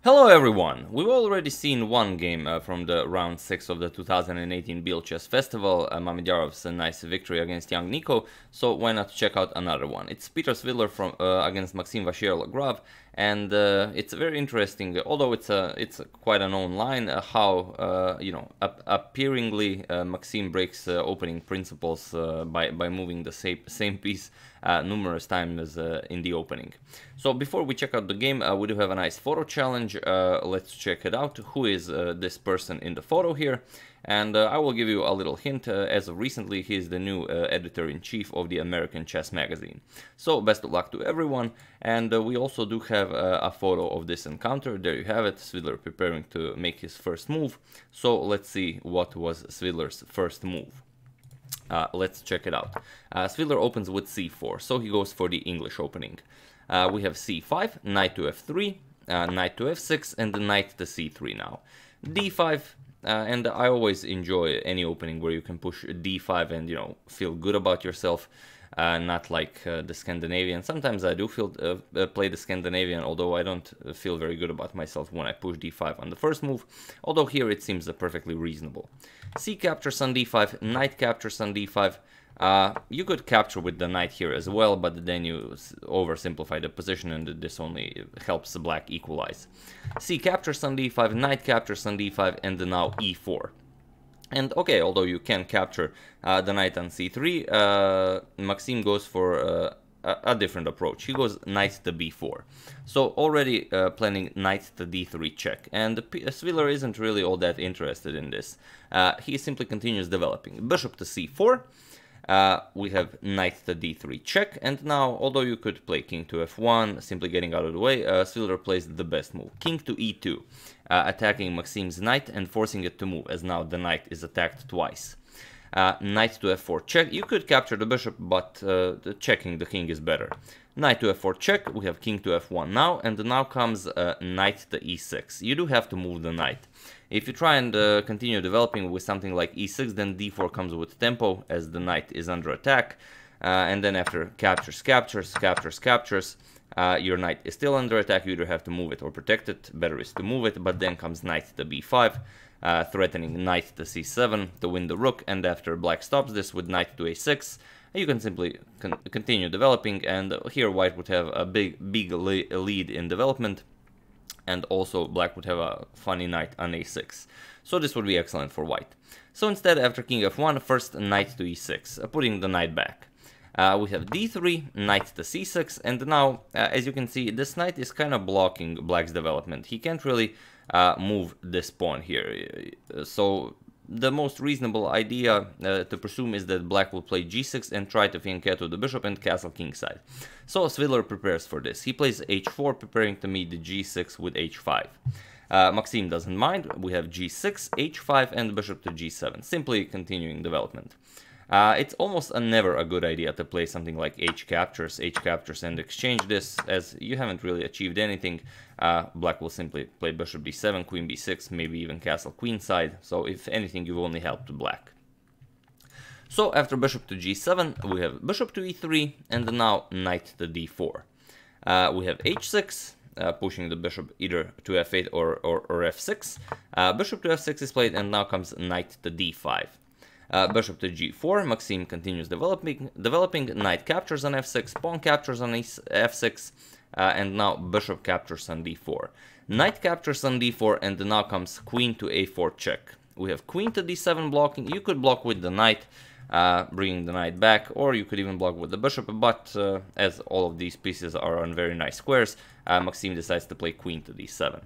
Hello everyone! We've already seen one game from the round 6 of the 2018 Biel Chess Festival, Mamedyarov's nice victory against young Nico, so why not check out another one? It's Peter Svidler from against Maxime Vachier-Lagrave, and it's very interesting, although it's quite a known line, how appearingly Maxime breaks opening principles by moving the same piece numerous times in the opening. So before we check out the game, we do have a nice photo challenge. Let's check it out. Who is this person in the photo here? And I will give you a little hint. As of recently, he is the new editor-in-chief of the American Chess magazine. So best of luck to everyone. And we also do have a photo of this encounter. There you have it, Svidler preparing to make his first move. So let's see what was Svidler's first move. Let's check it out. Svidler opens with c4, so he goes for the English opening. We have c5, knight to f3, knight to f6, and the knight to c3 now. d5, and I always enjoy any opening where you can push d5 and, feel good about yourself. Not like the Scandinavian. Sometimes I do play the Scandinavian, although I don't feel very good about myself when I push d5 on the first move, although here it seems perfectly reasonable. C captures on d5, knight captures on d5. You could capture with the knight here as well, but then you oversimplify the position and this only helps the black equalize. C captures on d5, knight captures on d5, and now e4. And okay, although you can capture the knight on c3, Maxime goes for a different approach. He goes knight to b4. So already planning knight to d3 check. And Svidler isn't really all that interested in this. He simply continues developing. Bishop to c4. We have knight to d3 check, and now, although you could play king to f1, simply getting out of the way, Svidler plays the best move, king to e2, attacking Maxime's knight and forcing it to move, as now the knight is attacked twice. Knight to f4 check, you could capture the bishop, but checking the king is better. Knight to f4 check, we have king to f1 now, and now comes knight to e6. You do have to move the knight. If you try and continue developing with something like e6, then d4 comes with tempo, as the knight is under attack, and then after captures, your knight is still under attack. You either have to move it or protect it. Better is to move it, but then comes knight to b5, threatening knight to c7 to win the rook, and after black stops this with knight to a6, you can simply continue developing, and here white would have a big lead in development, and also black would have a funny knight on a6. So this would be excellent for white. So instead, after king f1, first knight to e6, putting the knight back. We have d3, knight to c6, and now, as you can see, this knight is kind of blocking black's development. He can't really move this pawn here. So the most reasonable idea to presume is that black will play g6 and try to fianchetto the bishop and castle kingside. So Svidler prepares for this. He plays h4, preparing to meet the g6 with h5. Maxime doesn't mind. We have g6, h5, and bishop to g7, simply continuing development. It's almost never a good idea to play something like h captures, and exchange this, as you haven't really achieved anything. Black will simply play bishop b7, queen b6, maybe even castle queenside, so if anything, you've only helped black. So after bishop to g7, we have bishop to e3, and now knight to d4. We have h6, pushing the bishop either to f8 or f6. Bishop to f6 is played, and now comes knight to d5. Bishop to g4, Maxime continues developing, knight captures on f6, pawn captures on f6, and now bishop captures on d4. Knight captures on d4, and now comes queen to a4 check. We have queen to d7 blocking. You could block with the knight, bringing the knight back, or you could even block with the bishop, but as all of these pieces are on very nice squares, Maxime decides to play queen to d7.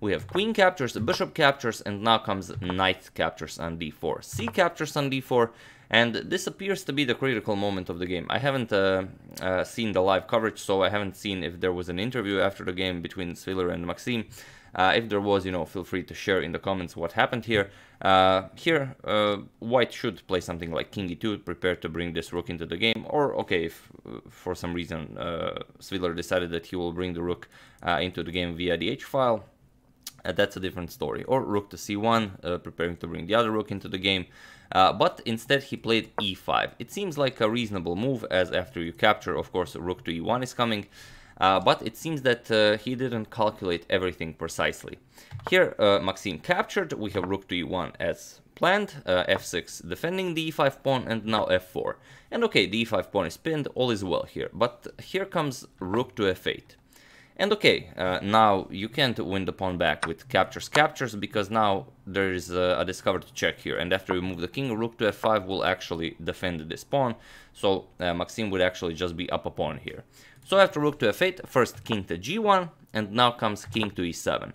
We have queen captures, bishop captures, and now comes knight captures on d4. C captures on d4, and this appears to be the critical moment of the game. I haven't seen the live coverage, so I haven't seen if there was an interview after the game between Svidler and Maxime. If there was, feel free to share in the comments what happened here. White should play something like king e2, prepare to bring this rook into the game, or okay, if for some reason Svidler decided that he will bring the rook into the game via the h-file, that's a different story. Or rook to c1, preparing to bring the other rook into the game. But instead he played e5. It seems like a reasonable move, as after you capture, of course, rook to e1 is coming. but it seems that he didn't calculate everything precisely. Here, Maxime captured, we have rook to e1 as planned, f6 defending the e5 pawn, and now f4. And okay, the e5 pawn is pinned, all is well here, but here comes rook to f8. And okay, now you can't win the pawn back with captures, because now there is a discovered check here, and after we move the king, rook to f5 will actually defend this pawn, so Maxime would actually just be up a pawn here. So after rook to f8, first king to g1, and now comes king to e7.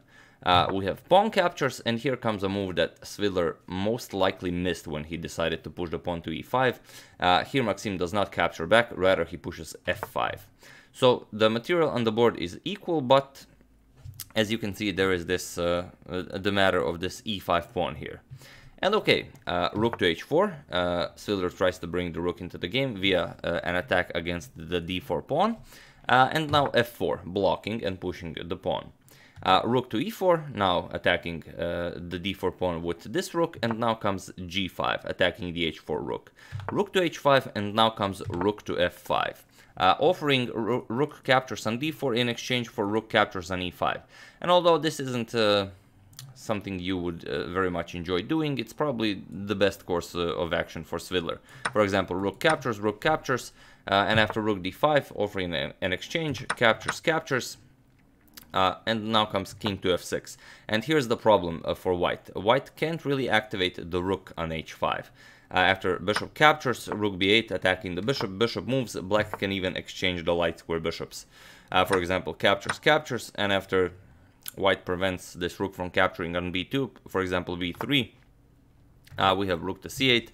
We have pawn captures, and here comes a move that Svidler most likely missed when he decided to push the pawn to e5. Here Maxime does not capture back, rather he pushes f5. So the material on the board is equal, but as you can see, there is this the matter of this e5 pawn here. And okay, rook to h4. Svidler tries to bring the rook into the game via an attack against the d4 pawn. And now f4, blocking and pushing the pawn. Rook to e4, now attacking the d4 pawn with this rook, and now comes g5, attacking the h4 rook. Rook to h5, and now comes rook to f5. Offering rook captures on d4 in exchange for rook captures on e5. And although this isn't something you would very much enjoy doing, it's probably the best course of action for Svidler. For example, rook captures, and after rook d5, offering an exchange, captures, and now comes king to f6. And here's the problem for white. White can't really activate the rook on h5. After bishop captures, rook b8 attacking the bishop moves, black can even exchange the light square bishops. For example, captures, and after white prevents this rook from capturing on b2, for example b3, we have rook to c8.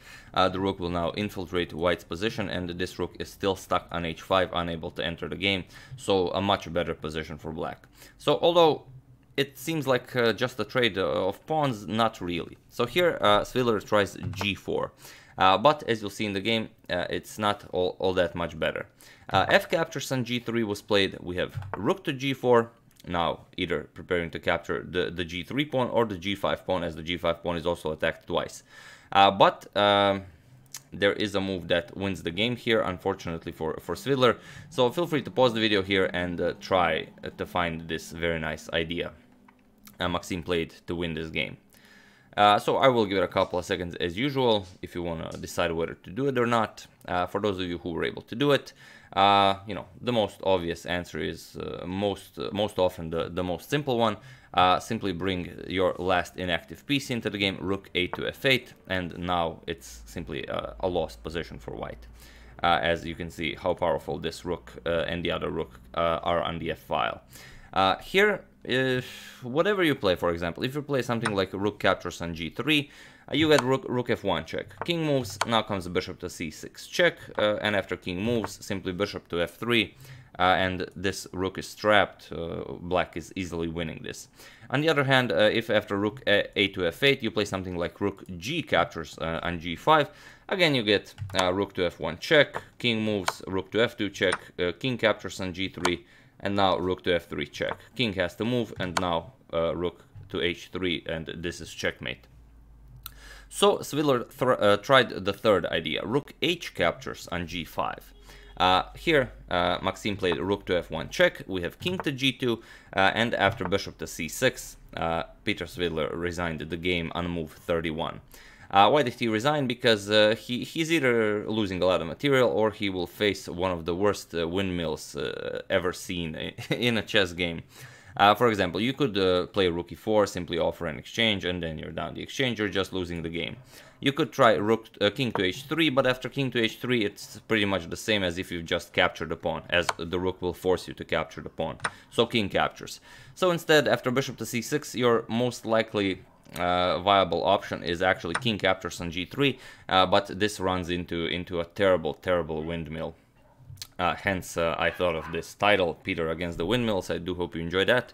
The rook will now infiltrate white's position, and this rook is still stuck on h5, unable to enter the game, so a much better position for black. So although it seems like just a trade of pawns, not really. So here Svidler tries g4, but as you'll see in the game, it's not all that much better. F captures on g3 was played. We have rook to g4, now either preparing to capture the g3 pawn or the g5 pawn, as the g5 pawn is also attacked twice. But there is a move that wins the game here, unfortunately for Svidler. So feel free to pause the video here and try to find this very nice idea Maxime played to win this game. So I will give it a couple of seconds as usual if you want to decide whether to do it or not. For those of you who were able to do it, you know, the most obvious answer is most often the most simple one. Simply bring your last inactive piece into the game, rook a to f8, and now it's simply a lost position for white. As you can see how powerful this rook and the other rook are on the f file. Here, whatever you play, for example, if you play something like rook captures on g3, you get rook f1 check. King moves, now comes the bishop to c6 check, and after king moves, simply bishop to f3, and this rook is trapped. Black is easily winning this. On the other hand, if after rook a to f8 you play something like rook g captures on g5, again you get rook to f1 check, king moves, rook to f2 check, king captures on g3, and now rook to f3 check. King has to move, and now rook to h3, and this is checkmate. So Svidler tried the third idea, rook h captures on g5. Here Maxime played rook to f1 check, we have king to g2, and after bishop to c6, Peter Svidler resigned the game on move 31. Why did he resign? Because he's either losing a lot of material, or he will face one of the worst windmills ever seen in a chess game. For example, you could play rook e4, simply offer an exchange, and then you're down the exchange, you're just losing the game. You could try king to h3, but after king to h3, it's pretty much the same as if you've just captured the pawn, as the rook will force you to capture the pawn. So king captures. So instead, after bishop to c6, your most likely viable option is actually king captures on g3, but this runs into a terrible windmill. Hence, I thought of this title, Peter against the Windmills. I do hope you enjoyed that,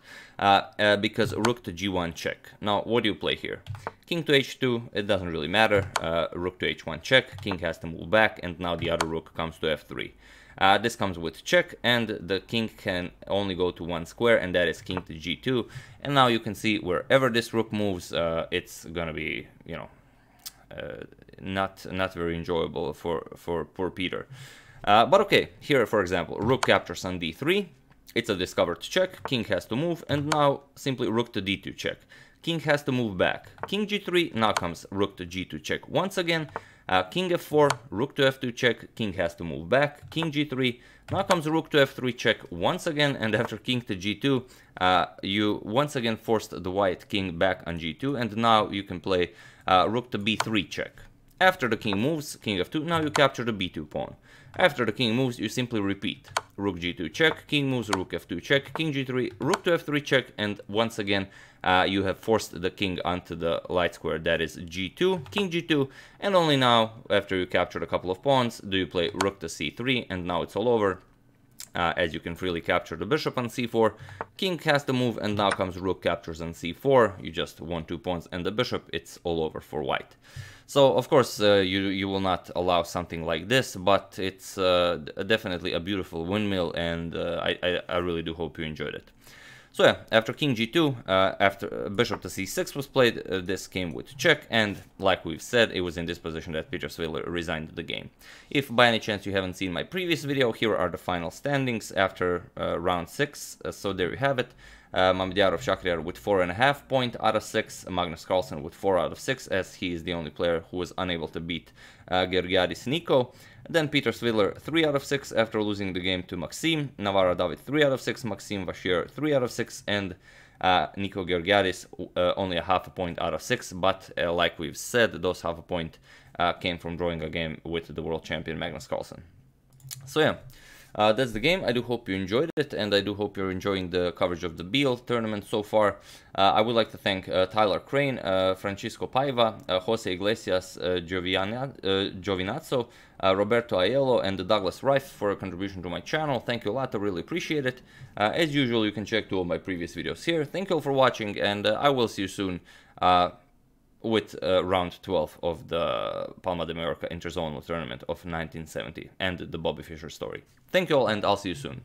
because rook to g1 check. Now, what do you play here? King to h2, it doesn't really matter. Rook to h1 check, king has to move back, and now the other rook comes to f3. This comes with check, and the king can only go to one square, and that is king to g2. And now you can see wherever this rook moves, it's gonna be, you know, not very enjoyable for poor Peter. But okay, here for example, rook captures on d3, It's a discovered check, king has to move, and now simply rook to d2 check. King has to move back. King g3, now comes rook to g2 check once again. King f4, rook to f2 check, king has to move back. King g3, now comes rook to f3 check once again, and after king to g2, you once again forced the white king back on g2, and now you can play rook to b3 check. After the king moves, king f2, now you capture the b2 pawn. After the king moves, you simply repeat. Rook g2 check, king moves, rook f2 check, king g3, rook to f3 check, and once again you have forced the king onto the light square, that is g2, king g2, and only now, after you captured a couple of pawns, do you play rook to c3, and now it's all over. As you can freely capture the bishop on c4, king has to move, and now comes rook captures on c4, you just won 2 pawns and the bishop, it's all over for white. So, of course, you will not allow something like this, but it's definitely a beautiful windmill, and I really do hope you enjoyed it. So yeah, after king g2, after bishop to c6 was played, this came with check, and like we've said, it was in this position that Peter Svidler resigned the game. If by any chance you haven't seen my previous video, here are the final standings after round 6, so there you have it. Mamedyarov Shakhriyar with 4.5 points out of 6, Magnus Carlsen with 4 out of 6, as he is the only player who was unable to beat Georgiadis Nico. Then Peter Svidler 3 out of 6 after losing the game to Maxime, Navara David 3 out of 6, Maxime Vachier 3 out of 6, and Nico Georgiadis only a half a point out of 6, but like we've said, those half a point came from drawing a game with the world champion Magnus Carlsen. So yeah. That's the game. I do hope you enjoyed it, and I do hope you're enjoying the coverage of the Biel tournament so far. I would like to thank Tyler Crane, Francisco Paiva, Jose Iglesias Giovinazzo, Roberto Aiello, and Douglas Rife for a contribution to my channel. Thank you a lot, I really appreciate it. As usual, you can check 2 of my previous videos here. Thank you all for watching, and I will see you soon with round 12 of the Palma de Mallorca Interzonal Tournament of 1970 and the Bobby Fischer story. Thank you all, and I'll see you soon.